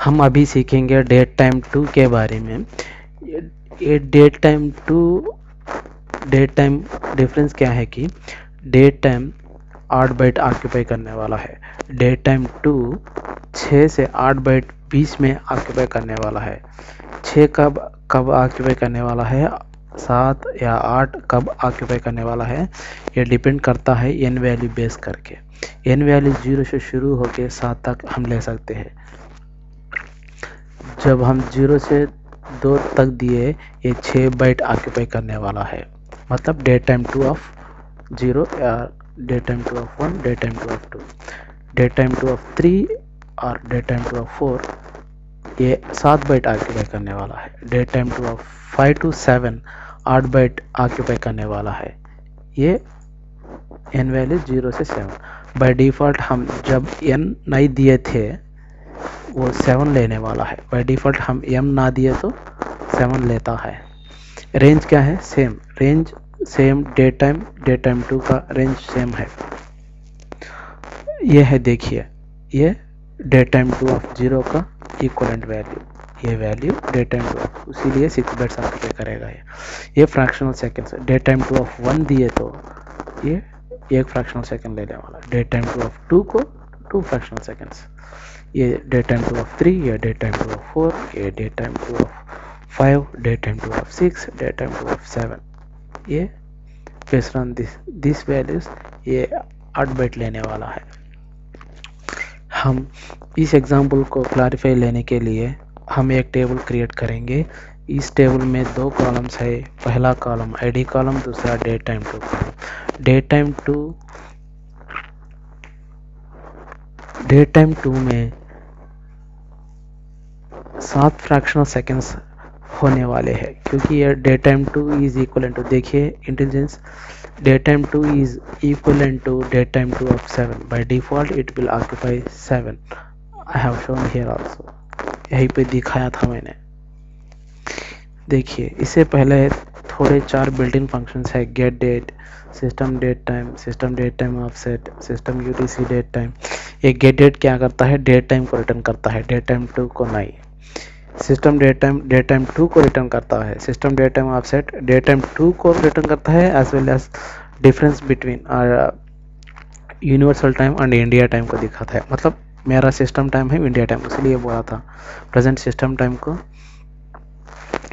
हम अभी सीखेंगे डेट टाइम 2 के बारे में। ये डेट टाइम डिफरेंस क्या है कि डेट टाइम 8 बाइट ऑक्यूपाई करने वाला है, डेट टाइम 2 6 से 8 बाइट बीच में ऑक्यूपाई करने वाला है। 6 कब ऑक्यूपाई करने वाला है, 7 या 8 कब ऑक्यूपाई करने वाला है, ये डिपेंड करता है एन वैल्यू बेस करके। एन वैल्यू 0 से शुरू होकर 7 तक हम ले सकते हैं। जब हम 0 से 2 तक दिए, ये 6 बाइट ऑक्यूपाई करने वाला है, मतलब डेट टाइम 2 ऑफ 0 या date time 2 of 1, date time 2 of 2, date time 2 of 3 और डेट टाइम 2 ऑफ 4 ये 7 बाइट ऑक्यूपाई करने वाला है। Date time 2 of 5 to 7 8 byte occupy करने वाला है। ये एन वैल्यू 0 से 7। बाय डिफ़ॉल्ट हम जब एन नहीं दिए थे वो 7 लेने वाला है। बाय डिफ़ॉल्ट हम एम ना दिए तो 7 लेता है। रेंज क्या है, same range, same date time 2 का रेंज सेम है। ये है, देखिए ये डेट टाइम 2 ऑफ 0 का इक्वलेंट वैल्यू, ये वैल्यू डेट टाइम 2 ऑफ, इसीलिए 6 बाइट्स ऑक्यूपाई करेगा। ये fractional seconds. Date time 2 of 1 दिए तो ये एक फ्रैक्शनल सेकेंड लेने वाला। डेट टाइम 2 ऑफ 2 को 2 फ्रैक्शनल सेकेंड्स। ये डेट टाइम 2 ऑफ 3, ये डेट टाइम 2 ऑफ 4, ये date time 2 of 5, date time 2 of 6, date time 2 of 7। ये बेस्ड ऑन दिस वैल्यूज ये 8 बाइट लेने वाला है। हम इस एग्जाम्पल को क्लैरिफाई लेने के लिए हम एक टेबल क्रिएट करेंगे। इस टेबल में 2 कॉलम्स है, पहला कॉलम आईडी कॉलम, दूसरा date time 2 column. Date time 2 में 7 फ्रैक्शनल सेकेंड्स होने वाले हैं, क्योंकि ये date time 2 is equal to, देखिए intelligence, date time 2 is equivalent to date time 2 of 7. By default it will occupy 7. I have shown here also, यहीं पे दिखाया था मैंने। देखिए इससे पहले थोड़े 4 बिल्ट इन फंक्शंस है, get date, system date time offset, system UTC date time. ये गेट डेट क्या करता है, डेट टाइम को रिटर्न करता है, डेट टाइम 2 को नहीं। सिस्टम डेट टाइम 2 को रिटर्न करता है, system date time offset date time 2 को रिटर्न करता है, as well as difference between universal time and India time को दिखाता है। मतलब मेरा सिस्टम टाइम है इंडिया टाइम, इसलिए बोला था प्रेजेंट सिस्टम टाइम को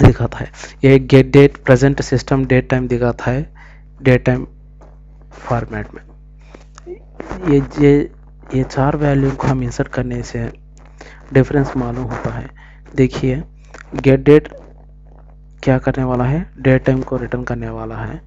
दिखाता है। ये get date present system date time दिखाता है डेट टाइम फॉर्मेट में। ये 4 वैल्यू को हम इंसर्ट करने से डिफरेंस मालूम होता है। देखिए गेट डेट क्या करने वाला है, डेट टाइम को रिटर्न करने वाला है।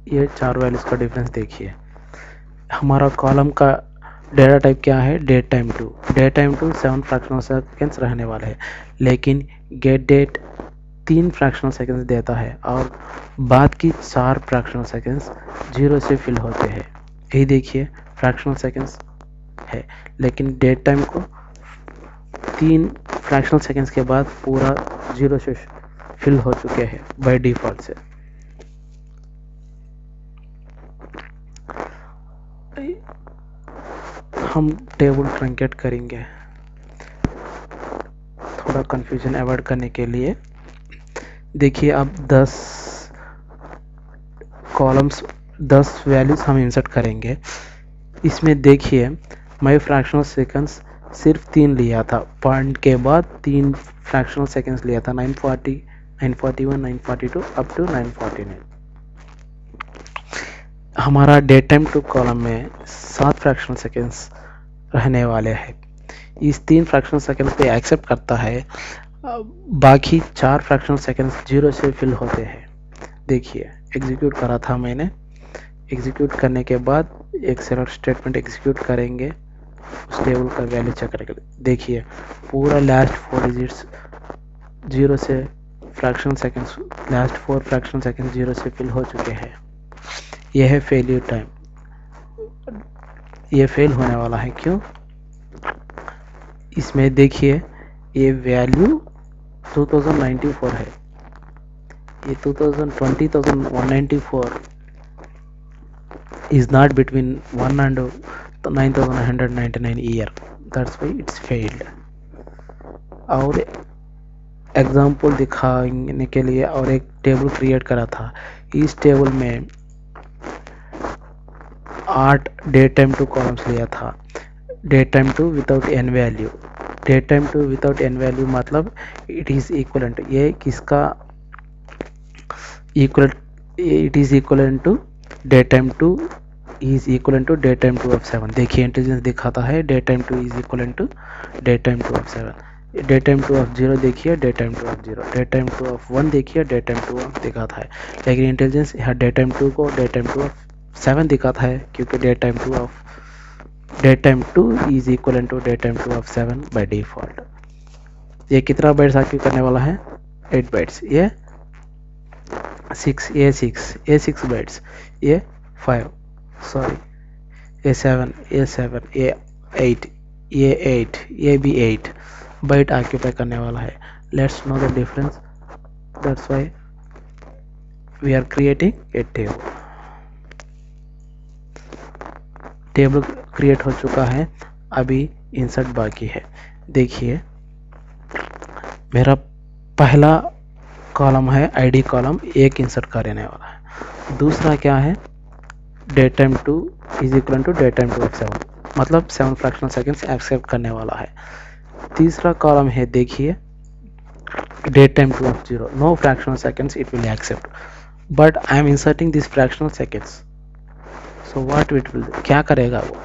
ये 4 वैल्यूज का डिफरेंस देखिए। हमारा कॉलम का डेटा टाइप क्या है, date time 2। Date time 2 7 fractional seconds रहने वाले हैं, लेकिन गेट डेट 3 फ्रैक्शनल सेकेंड्स देता है और बाद की 4 फ्रैक्शनल सेकेंड्स 0 से फिल होते हैं। यही देखिए फ्रैक्शनल सेकेंड्स है, लेकिन डेट टाइम को 3 फ्रैक्शनल सेकेंड्स के बाद पूरा 0 से फिल हो चुके हैं बाय डिफॉल्ट से। हम टेबल ट्रंकेट करेंगे थोड़ा कंफ्यूजन अवॉइड करने के लिए। देखिए अब 10 कॉलम्स 10 वैल्यूज हम इंसर्ट करेंगे। इसमें देखिए मैं फ्रैक्शनल सेकेंड्स सिर्फ 3 लिया था, पॉइंट के बाद 3 फ्रैक्शनल सेकेंड्स लिया था, 940, 941, 942 अप टू 949। हमारा डेट टाइम 2 कॉलम में 7 फ्रैक्शनल सेकेंड्स रहने वाले हैं। इस 3 फ्रैक्शनल सेकेंड्स पे एक्सेप्ट करता है, बाकी 4 फ्रैक्शनल सेकेंड्स 0 से फिल होते हैं। देखिए एग्जीक्यूट करा था मैंने, एग्जीक्यूट करने के बाद एक सेलेक्ट स्टेटमेंट एग्जीक्यूट करेंगे, उस टेबल का वैल्यू चेक करेंगे। देखिए पूरा लास्ट 4 डिजिट्स 0 से fractional seconds, last 4 fractional seconds 0 से फिल हो चुके हैं। यह है फेलियर टाइम, ये फेल होने वाला है। क्यों, इसमें देखिए ये वैल्यू 2094 है, ये 2020,194 is not between 1 and 9,199 year, that's why it's failed. और एग्जाम्पल दिखाने के लिए और एक टेबल क्रिएट करा था। इस टेबल में 8 डेट टाइम टू कॉलम्स लिया था। Date time two without n value, date time two without n value मतलब इट इज इक्वलेंट, ये किसका equal, it is equivalent to date time two is equivalent to date time two of 7। देखिए intelligence दिखाता है date time two is equivalent to date time two of 7। Date time two of 0 देखिए date time two of 0, date time two of 1 देखिए date time two of दिखाता है। लेकिन intelligence यहाँ date time two को date time two of 7 दिखाता है, क्योंकि date time two is equivalent to date time two of 7 by default. ये कितना बाइट्स ऑक्यूपाई करने वाला है? 8 बाइट्स। ये 6 बाइट्स, ये 5 सॉरी ये 7 ये 8 ये भी 8 बाइट ऑक्यूपाई करने वाला है। Let's know the difference, that's why we are creating a table create हो चुका है, अभी इंसर्ट बाकी है। देखिए मेरा पहला कॉलम है आईडी कॉलम, एक इंसर्ट करने वाला है। दूसरा क्या है? Date time two is equal to date time two of 7, मतलब 7 फ्रैक्शनल सेकेंड्स एक्सेप्ट करने वाला है। तीसरा कॉलम है, देखिए date time two of 0, no fractional seconds it will accept, but I am inserting this fractional seconds, so what it will, क्या करेगा वो?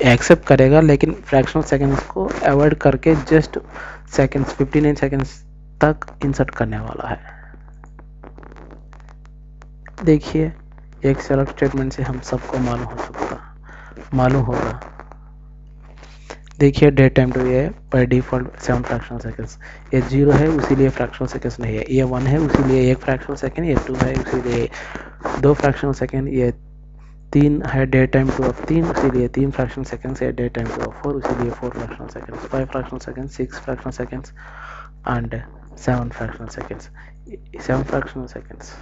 एक्सेप्ट करेगा, लेकिन फ्रैक्शनल सेकेंड्स को अवॉइड करके जस्ट सेकेंड्स 59 सेकेंड्स तक इंसर्ट करने वाला है। देखिए एक सेलेक्ट स्टेटमेंट से हम सबको मालूम होगा। देखिए डेट टाइम टू ये बाय डिफॉल्ट 7 फ्रैक्शनल सेकेंड्स, ये 0 है उसीलिए फ्रैक्शनल सेकेंड्स नहीं है, ये 1 है उसीलिए 1 फ्रैक्शनल सेकेंड, ये 2 है उसीलिए 2 फ्रैक्शनल सेकेंड, ये 3 है डेट टाइम टू ऑफ 3 उसीलिए 3 फ्रैक्शनल सेकेंड्स, है डेट टाइम टू ऑफ 4 उसीलिए 4 fractional seconds, 5 fractional seconds, 6 fractional seconds and 7 fractional seconds. 7 fractional seconds,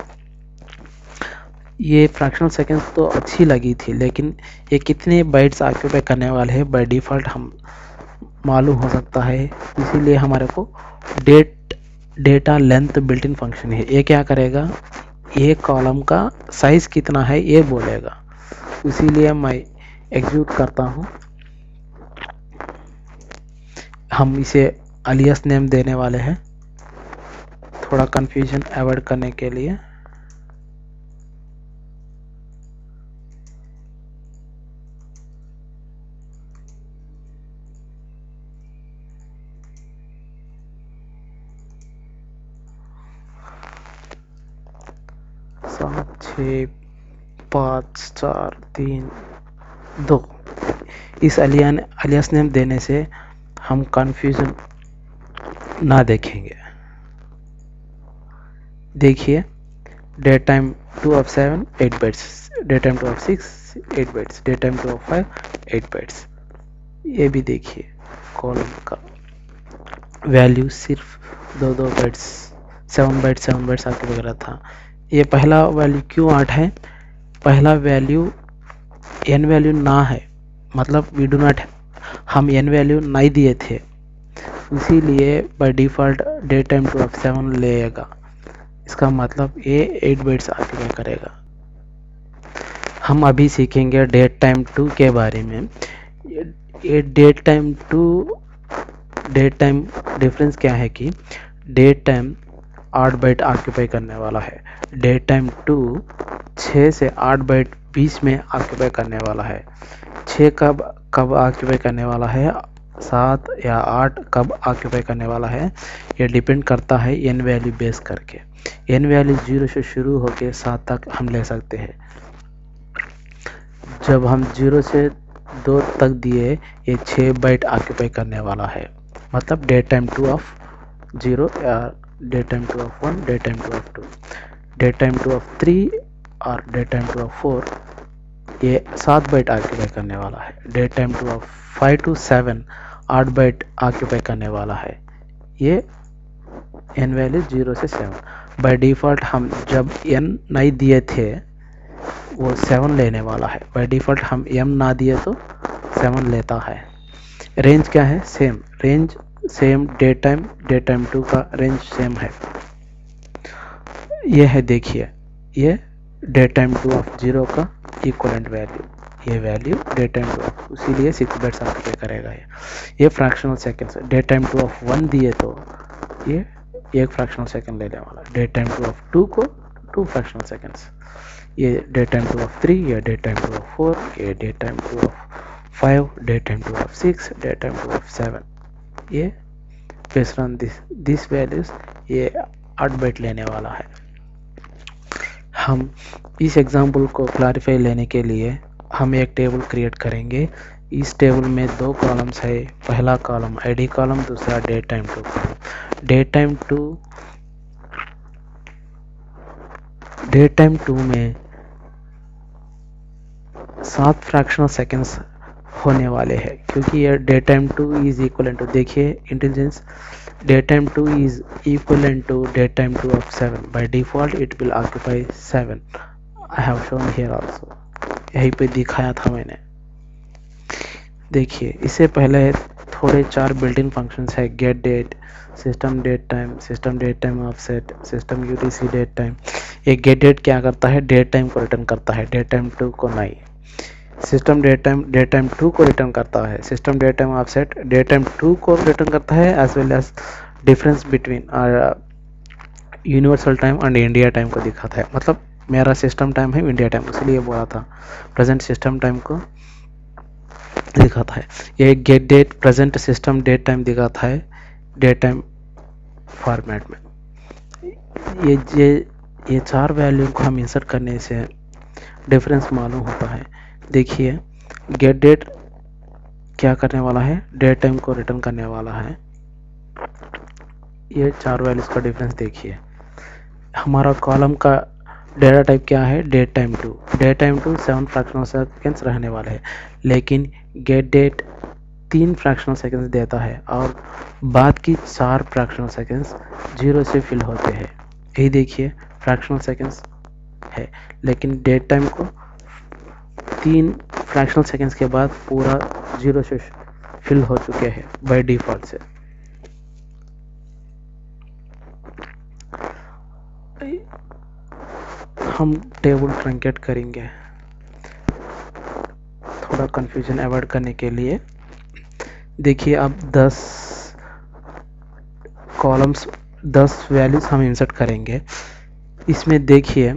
ये फ्रैक्शनल सेकेंड्स तो अच्छी लगी थी, लेकिन ये कितने बाइट्स ऑक्यूपाई करने वाले हैं बाय डिफ़ॉल्ट हम मालूम हो सकता है, इसीलिए हमारे को data length built in function है। ये क्या करेगा? ये कॉलम का साइज कितना है ये बोलेगा, इसीलिए मैं एग्जीक्यूट करता हूँ। हम इसे अलियास नेम देने वाले हैं थोड़ा कंफ्यूजन अवॉइड करने के लिए। सात 6 5 4 3 2 इस अलियास नेम देने से हम कंफ्यूजन ना देखेंगे। देखिए date time two of 7 8 bytes, date time two of 6 8 bytes, date time two of 5 8 bytes. ये भी देखिए कॉलम का वैल्यू सिर्फ 2 बाइट्स 7 बाइट्स आके वगैरह था। ये पहला वैल्यू क्यों 8 है? पहला वैल्यू एन वैल्यू ना है, मतलब वी डू नॉट, हम एन वैल्यू नहीं दिए थे, इसीलिए by default date time two of 7 लेगा। इसका मतलब ये 8 बाइट्स ऑक्यूपाई करेगा। हम अभी सीखेंगे डेट टाइम 2 के बारे में। ये डेट टाइम डिफरेंस क्या है कि डेट टाइम 8 बाइट ऑक्यूपाई करने वाला है, डेट टाइम 2 6 से 8 बाइट बीच में ऑक्यूपाई करने वाला है। 6 कब ऑक्यूपाई करने वाला है, 7 या 8 कब ऑक्यूपाई करने वाला है, ये डिपेंड करता है एन वैल्यू बेस करके। एन वैल्यू 0 से शुरू होकर 7 तक हम ले सकते हैं। जब हम 0 से 2 तक दिए, ये 6 बाइट ऑक्यूपाई करने वाला है, मतलब डेट टाइम 2 ऑफ 0 या date time 2 of 1, date time 2 of 2, date time 2 of 3 और डेट टाइम 2 ऑफ 4 ये 7 बाइट ऑक्यूपाई करने वाला है। Date time 2 of 5 to 7 8 byte occupy करने वाला है। ये एन वैल्यू 0 से 7 बाय डिफ़ॉल्ट हम जब एन नहीं दिए थे वो 7 लेने वाला है, बाय डिफ़ॉल्ट हम एम ना दिए तो 7 लेता है। रेंज क्या है? Same range, same day time 2 का रेंज सेम है। ये है, देखिए ये डे टाइम 2 ऑफ 0 का इक्वलेंट वैल्यू, ये वैल्यू डे टाइम 2 ऑफ, इसीलिए 6 बिट्स ऑक्यूपाई करेगा ये fractional seconds. Day time 2 of 1 दिए तो ये एक फ्रैक्शनल सेकेंड लेने वाला, डे टाइम 2 ऑफ 2 को 2 फ्रैक्शनल सेकेंड्स, ये डे टाइम 2 ऑफ 3, ये डे टाइम 2 ऑफ 4, ये day time 2 of 5, day time 2 of 6, day time 2 of 7। ये बेस्ड ऑन दिस वैल्यूज ये 8 बिट लेने वाला है। हम इस एग्जाम्पल को क्लैरिफाई लेने के लिए हम एक टेबल क्रिएट करेंगे। इस टेबल में 2 कॉलम्स है, पहला कॉलम आईडी कॉलम, दूसरा day time 2 column. Day time 2 में 7 फ्रैक्शनल सेकेंड्स होने वाले हैं, क्योंकि ये day time 2 is equal to, देखिए intelligence, day time 2 is equivalent to day time 2 of 7. By default it will occupy 7. I have shown here also, यहीं पे दिखाया था मैंने। देखिए इससे पहले थोड़े 4 बिल्ट इन फंक्शंस है, get date, system date time offset, system UTC date time. ये गेट डेट क्या करता है? डेट टाइम को रिटर्न करता है, डे टाइम 2 को नहीं। सिस्टम डे टाइम 2 को रिटर्न करता है, system date time offset day time 2 को रिटर्न करता है, as well as difference between universal time and India time को दिखाता है। मतलब मेरा सिस्टम टाइम है इंडिया टाइम, इसलिए बोला था प्रेजेंट सिस्टम टाइम को दिखाता है। ये get date present system date time दिखाता है डेट टाइम फॉर्मेट में। ये 4 वैल्यू को हम इंसर्ट करने से डिफरेंस मालूम होता है। देखिए गेट डेट क्या करने वाला है? डेट टाइम को रिटर्न करने वाला है। ये 4 वैल्यूज का डिफरेंस देखिए। हमारा कॉलम का डेटा टाइप क्या है? Date time 2। Date time 2 7 fractional seconds रहने वाले हैं, लेकिन गेट डेट 3 फ्रैक्शनल सेकेंड्स देता है और बाद की 4 फ्रैक्शनल सेकेंड्स 0 से फिल होते हैं। यही देखिए फ्रैक्शनल सेकेंड्स है, लेकिन डेट टाइम को 3 फ्रैक्शनल सेकेंड्स के बाद पूरा 0 से फिल हो चुके हैं बाय डिफॉल्ट से। हम टेबल ट्रंकेट करेंगे थोड़ा कंफ्यूजन अवॉइड करने के लिए। देखिए अब 10 कॉलम्स 10 वैल्यूज हम इंसर्ट करेंगे। इसमें देखिए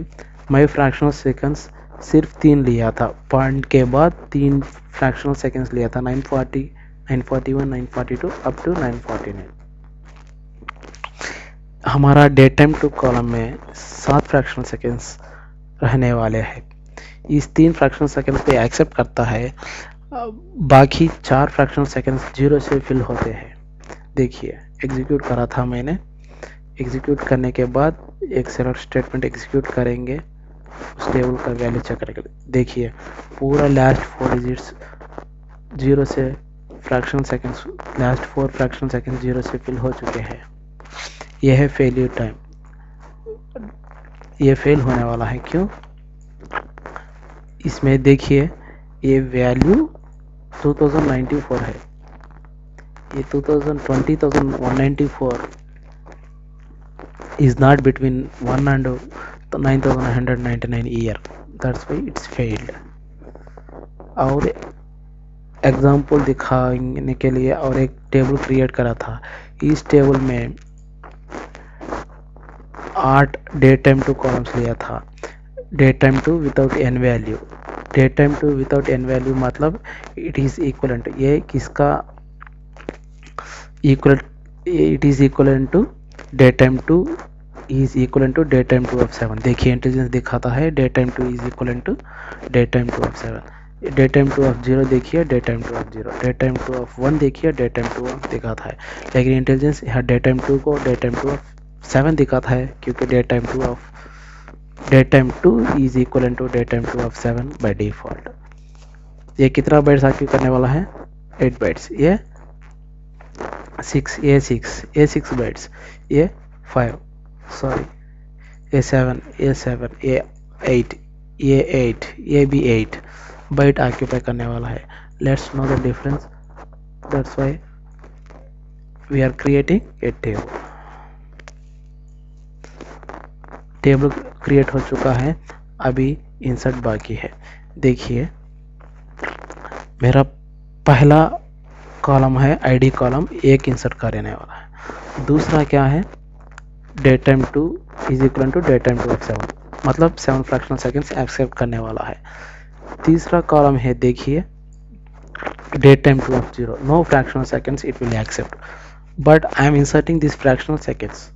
मैं फ्रैक्शनल सेकेंड्स सिर्फ 3 लिया था, पॉइंट के बाद 3 फ्रैक्शनल सेकेंड्स लिया था, 940, 941, 942 अप टू 949। हमारा डेट टाइम 2 कॉलम में 7 फ्रैक्शनल सेकेंड्स रहने वाले हैं। इस 3 फ्रैक्शनल सेकेंड्स पे एक्सेप्ट करता है, बाकी 4 फ्रैक्शनल सेकेंड्स 0 से फिल होते हैं। देखिए एग्जीक्यूट करा था मैंने, एग्जीक्यूट करने के बाद एक सेलेक्ट स्टेटमेंट एग्जीक्यूट करेंगे, उस टेबल का वैल्यू चेक करेंगे। देखिए पूरा लास्ट 4 डिजिट्स 0 से fractional seconds, last 4 fractional seconds 0 से फिल हो चुके हैं। यह है फेलियर टाइम, ये फेल होने वाला है। क्यों? इसमें देखिए ये वैल्यू 2094 है, ये 20,194 is not between 1 and 9,199 year, that's why it's failed। और एग्जाम्पल दिखाने के लिए और एक टेबल क्रिएट करा था। इस टेबल में 8 डेट टाइम 2 कॉलम्स लिया था, date time 2 without n value. Date time 2 without n value मतलब इट इज इक्वलेंट, ये किसका equal, it is equivalent to date time 2 is equivalent to date time 2 of 7। देखिए इंटेलिजेंस दिखाता है date time 2 is equivalent to date time 2 of 7। Date time 2 of 0 देखिए, date time 2 of 0, date time 2 of 1 देखिए, date time 2 of दिखाता है, लेकिन intelligence यहाँ date time 2 को डेट टाइम 2 ऑफ 7 दिखाता है, क्योंकि date time 2 is equivalent to date time 2 of 7 by default. ये कितना बाइट्स आक्यू करने वाला है? 8 बाइट्स। ये 6 बाइट्स, ये 5 सॉरी, ये 7 ये 8 ये भी 8 बाइट ऑक्यूपाई करने वाला है। let's know the difference. That's why we are creating a table create हो चुका है, अभी इंसर्ट बाकी है। देखिए मेरा पहला कॉलम है आईडी कॉलम, एक इंसर्ट का रहने वाला है। दूसरा क्या है, date time 2 is equal to date time 2 of 7, मतलब 7 फ्रैक्शनल सेकेंड्स एक्सेप्ट करने वाला है। तीसरा कॉलम है, देखिए date time 2 of 0, no fractional seconds it will accept, but I am inserting this fractional seconds.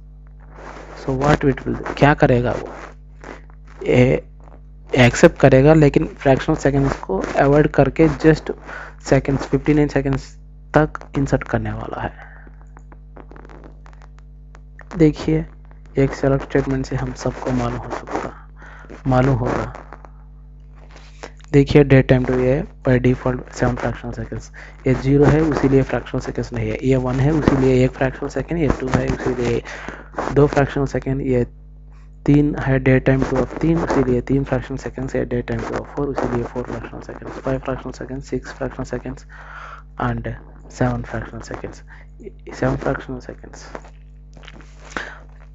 So what it will, क्या करेगा वो, एक्सेप्ट करेगा लेकिन फ्रैक्शनल सेकेंड्स को अवॉइड करके जस्ट सेकेंड्स 59 सेकेंड्स तक इंसर्ट करने वाला है। देखिए एक सेलेक्ट स्टेटमेंट से हम सबको मालूम होगा। देखिए डेट टाइम 2 ये बाय डिफॉल्ट 7 फ्रैक्शनल सेकेंड्स, ये 0 है उसीलिए फ्रैक्शनल सेकेंड्स नहीं है, ये 1 है उसीलिए 1 फ्रैक्शनल सेकेंड, ये 2 है उसीलिए 2 फ्रैक्शनल सेकेंड, ये 3 है डेट टाइम 2 ऑफ 3 उसीलिए 3 फ्रैक्शनल सेकेंड्स, ये डेट टाइम 2 ऑफ 4 उसीलिए 4 fractional seconds, 5 fractional seconds, 6 fractional seconds and 7 fractional seconds. 7 fractional seconds,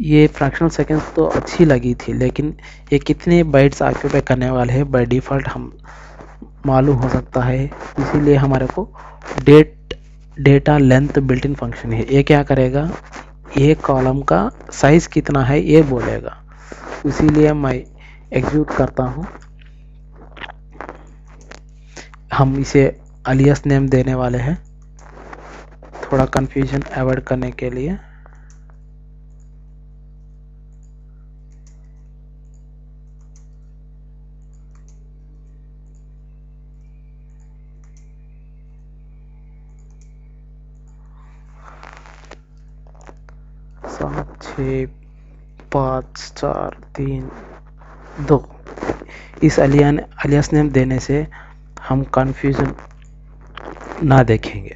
ये फ्रैक्शनल सेकेंड्स तो अच्छी लगी थी, लेकिन ये कितने बाइट्स ऑक्यूपाई करने वाले हैं बाय डिफ़ॉल्ट हम मालूम हो सकता है, इसीलिए हमारे को data length built in function है। ये क्या करेगा, ये कॉलम का साइज कितना है ये बोलेगा, इसीलिए मैं एग्जीक्यूट करता हूँ। हम इसे अलियास नेम देने वाले हैं थोड़ा कंफ्यूजन अवॉइड करने के लिए। सात 6 5 4 3 2, इस अलियास नेम देने से हम कंफ्यूजन ना देखेंगे।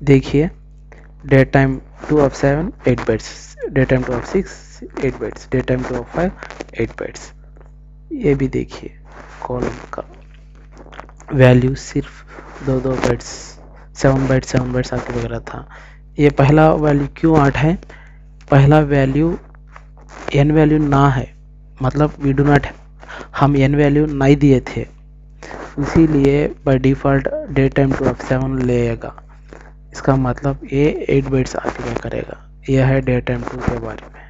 देखिए date time 2 of 7 8 bits, date time 2 of 6 8 bits, date time 2 of 5 8 bits. ये भी देखिए कॉलम का वैल्यू सिर्फ 2 बिट्स, 7 बिट्स आके वगैरह था। ये पहला वैल्यू क्यों 8 है, पहला वैल्यू एन वैल्यू ना है, मतलब वी डू नॉट, हम एन वैल्यू नहीं दिए थे, इसीलिए by default date time 2 of 7 लेगा। इसका मतलब ये 8 बिट्स ऑक्यूपाई करेगा। यह है डेट टाइम 2 के बारे में।